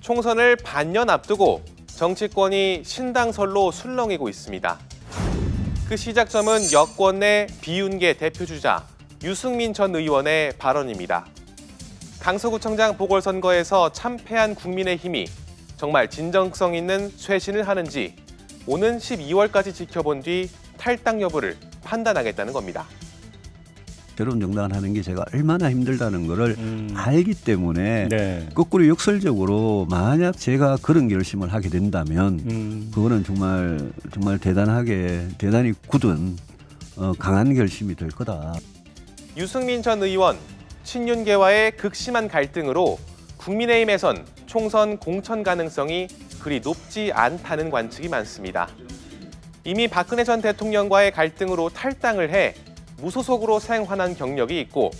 총선을 반년 앞두고 정치권이 신당설로 술렁이고 있습니다. 그 시작점은 여권 내 비윤계 대표주자 유승민 전 의원의 발언입니다. 강서구청장 보궐선거에서 참패한 국민의힘이 정말 진정성 있는 쇄신을 하는지 오는 12월까지 지켜본 뒤 탈당 여부를 판단하겠다는 겁니다. 새로운 정당을 하는 게 제가 얼마나 힘들다는 거를 알기 때문에 거꾸로 역설적으로 만약 제가 그런 결심을 하게 된다면 그거는 정말 대단히 굳은 강한 결심이 될 거다. 유승민 전 의원, 친윤계와의 극심한 갈등으로 국민의힘에선 총선 공천 가능성이 그리 높지 않다는 관측이 많습니다. 이미 박근혜 전 대통령과의 갈등으로 탈당을 해 무소속으로 생환한 경력이 있고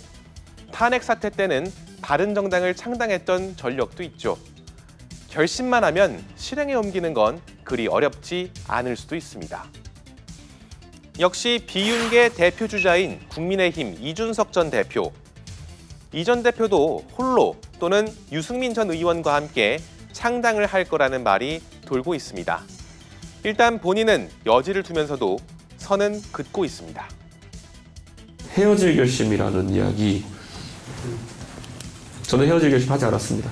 탄핵 사태 때는 바른정당을 창당했던 전력도 있죠. 결심만 하면 실행에 옮기는 건 그리 어렵지 않을 수도 있습니다. 역시 비윤계 대표주자인 국민의힘 이준석 전 대표. 이 전 대표도 홀로 또는 유승민 전 의원과 함께 창당을 할 거라는 말이 돌고 있습니다. 일단 본인은 여지를 두면서도 선은 긋고 있습니다. 헤어질 결심이라는 이야기, 저는 헤어질 결심하지 않았습니다.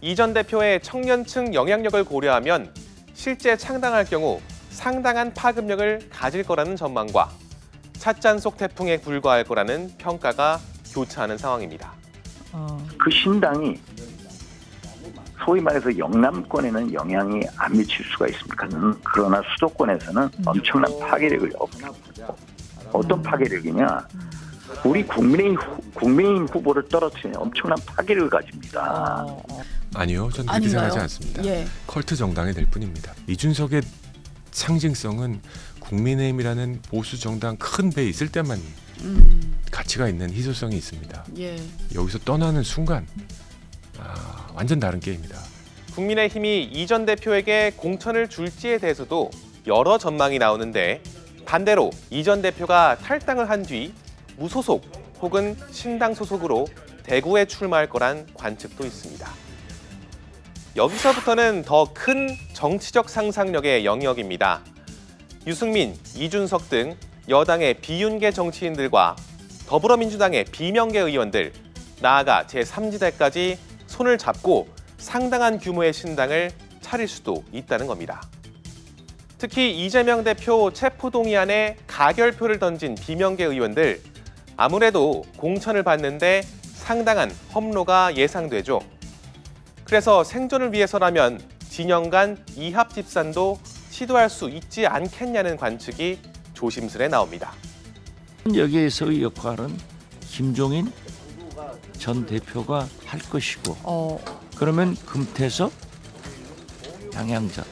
이 전 대표의 청년층 영향력을 고려하면 실제 창당할 경우 상당한 파급력을 가질 거라는 전망과 찻잔속 태풍에 불과할 거라는 평가가 교차하는 상황입니다. 그 신당이 소위 말해서 영남권에는 영향이 안 미칠 수가 있습니까? 그러나 수도권에서는 엄청난 파괴력을 얻고 어떤 파괴력이냐? 우리 국민의힘 후보를 떨어뜨리는 엄청난 파괴력을 가집니다. 아니요, 저는 그렇게 생각하지 않습니다. 컬트 정당이 될 뿐입니다. 이준석의 상징성은 국민의힘이라는 보수 정당 큰 배 있을 때만 가치가 있는 희소성이 있습니다. 여기서 떠나는 순간 완전 다른 게임이다. 국민의힘이 이 전 대표에게 공천을 줄지에 대해서도 여러 전망이 나오는데 반대로 이 전 대표가 탈당을 한 뒤 무소속 혹은 신당 소속으로 대구에 출마할 거란 관측도 있습니다. 여기서부터는 더 큰 정치적 상상력의 영역입니다. 유승민, 이준석 등 여당의 비윤계 정치인들과 더불어민주당의 비명계 의원들, 나아가 제3지대까지 손을 잡고 상당한 규모의 신당을 차릴 수도 있다는 겁니다. 특히 이재명 대표 체포동의안에 가결표를 던진 비명계 의원들, 아무래도 공천을 받는데 상당한 험로가 예상되죠. 그래서 생존을 위해서라면 진영 간 이합 집산도 시도할 수 있지 않겠냐는 관측이 조심스레 나옵니다. 여기에서의 역할은 김종인 전 대표가 할 것이고 그러면 금태섭, 양양자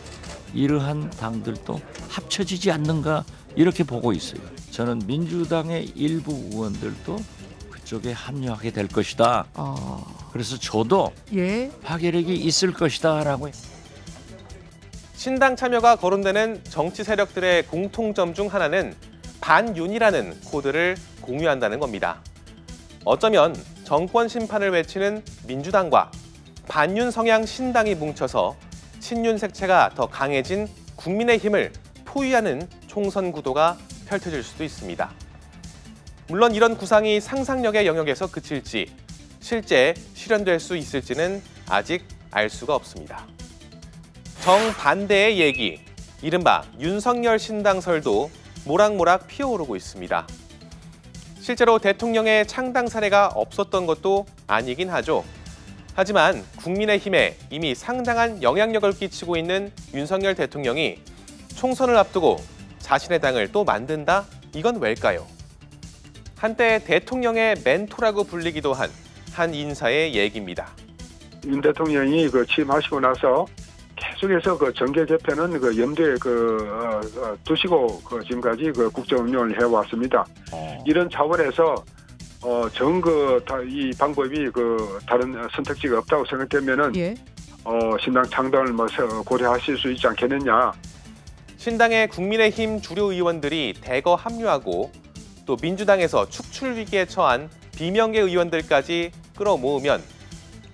이러한 당들도 합쳐지지 않는가 이렇게 보고 있어요. 저는 민주당의 일부 의원들도 그쪽에 합류하게 될 것이다. 그래서 저도 파괴력이 있을 것이다라고. 신당 참여가 거론되는 정치 세력들의 공통점 중 하나는 반윤이라는 코드를 공유한다는 겁니다. 어쩌면 정권 심판을 외치는 민주당과 반윤 성향 신당이 뭉쳐서 친윤 색채가 더 강해진 국민의힘을 포위하는 총선 구도가 펼쳐질 수도 있습니다. 물론 이런 구상이 상상력의 영역에서 그칠지 실제 실현될 수 있을지는 아직 알 수가 없습니다. 정반대의 얘기, 이른바 윤석열 신당설도 모락모락 피어오르고 있습니다. 실제로 대통령의 창당 사례가 없었던 것도 아니긴 하죠. 하지만 국민의힘에 이미 상당한 영향력을 끼치고 있는 윤석열 대통령이 총선을 앞두고 자신의 당을 또 만든다? 이건 왜일까요? 한때 대통령의 멘토라고 불리기도 한 인사의 얘기입니다. 윤 대통령이 취임하시고 나서 계속해서 정계 개편은 염두에 두시고 지금까지 국정운영을 해왔습니다. 이런 차원에서 이 방법이 다른 선택지가 없다고 생각되면은 신당 창당을 고려하실 수 있지 않겠느냐. 신당의 국민의힘 주류 의원들이 대거 합류하고 또 민주당에서 축출 위기에 처한 비명계 의원들까지 끌어모으면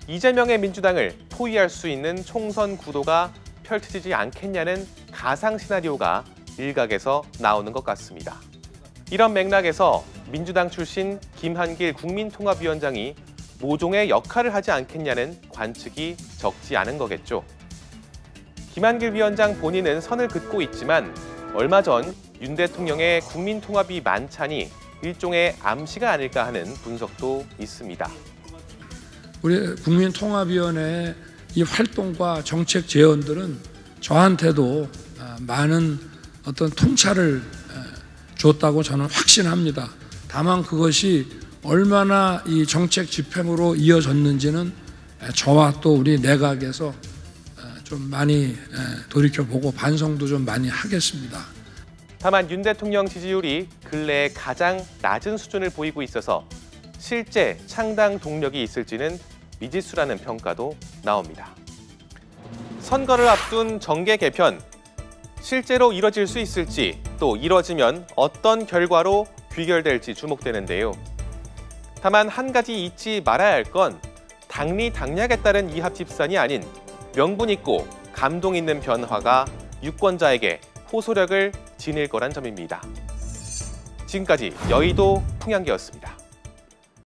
이재명의 민주당을 포위할 수 있는 총선 구도가 펼쳐지지 않겠냐는 가상 시나리오가 일각에서 나오는 것 같습니다. 이런 맥락에서 민주당 출신 김한길 국민통합위원장이 모종의 역할을 하지 않겠냐는 관측이 적지 않은 거겠죠. 김한길 위원장 본인은 선을 긋고 있지만 얼마 전 윤 대통령의 국민통합위 만찬이 일종의 암시가 아닐까 하는 분석도 있습니다. 우리 국민통합위원회의 이 활동과 정책 제언들은 저한테도 많은 어떤 통찰을 줬다고 저는 확신합니다. 다만 그것이 얼마나 이 정책 집행으로 이어졌는지는 저와 또 우리 내각에서 좀 많이 돌이켜보고 반성도 좀 많이 하겠습니다. 다만 윤 대통령 지지율이 근래에 가장 낮은 수준을 보이고 있어서 실제 창당 동력이 있을지는 미지수라는 평가도 나옵니다. 선거를 앞둔 정계 개편, 실제로 이뤄질 수 있을지 또 이뤄지면 어떤 결과로 귀결될지 주목되는데요. 다만 한 가지 잊지 말아야 할 건 당리당략에 따른 이합 집산이 아닌 명분 있고 감동 있는 변화가 유권자에게 호소력을 지닐 거란 점입니다. 지금까지 여의도 풍향계였습니다.